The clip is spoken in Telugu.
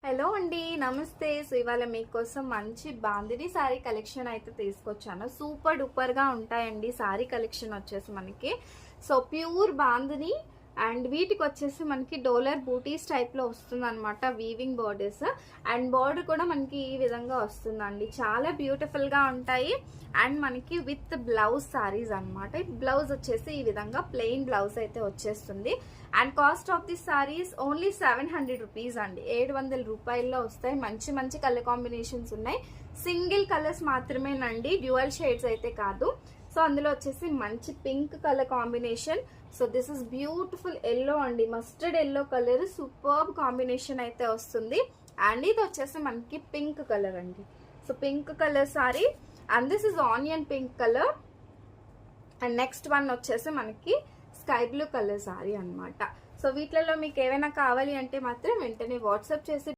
హలో అండి, నమస్తే. సో ఇవాళ మీకోసం మంచి బాందిని సారీ కలెక్షన్ అయితే తీసుకొచ్చాను. సూపర్ డూపర్ గా ఉంటాయండి సారీ కలెక్షన్ వచ్చేసి మనకి. సో ప్యూర్ బాందిని అండ్ వీటికి వచ్చేసి మనకి డోలర్ బూటీస్ టైప్ లో వస్తుంది అనమాట, వీవింగ్ బోర్డర్స్. అండ్ బోర్డర్ కూడా మనకి ఈ విధంగా వస్తుందండి, చాలా బ్యూటిఫుల్ గా ఉంటాయి. అండ్ మనకి విత్ బ్లౌజ్ సారీస్ అనమాట. బ్లౌజ్ వచ్చేసి ఈ విధంగా ప్లెయిన్ బ్లౌజ్ అయితే వచ్చేస్తుంది. And cost of the saris only 700 rupees అండి, 700 రూపాయల్లో వస్తాయి. మంచి మంచి కలర్ కాంబినేషన్స్ ఉన్నాయి. సింగిల్ కలర్స్ మాత్రమేనండి, డ్యూయల్ షేడ్స్ అయితే కాదు. సో అందులో వచ్చేసి మంచి pink colour combination. So this is beautiful yellow అండి, mustard yellow colour, superb combination అయితే వస్తుంది. అండ్ ఇది వచ్చేసి మనకి పింక్ కలర్ అండి. So pink colour sari and this is onion pink colour. And next one వచ్చేసి మనకి స్కై బ్లూ కలర్ సారీ అనమాట. సో వీటిలలో మీకు ఏమైనా కావాలి అంటే మాత్రం వెంటనే వాట్సాప్ చేసి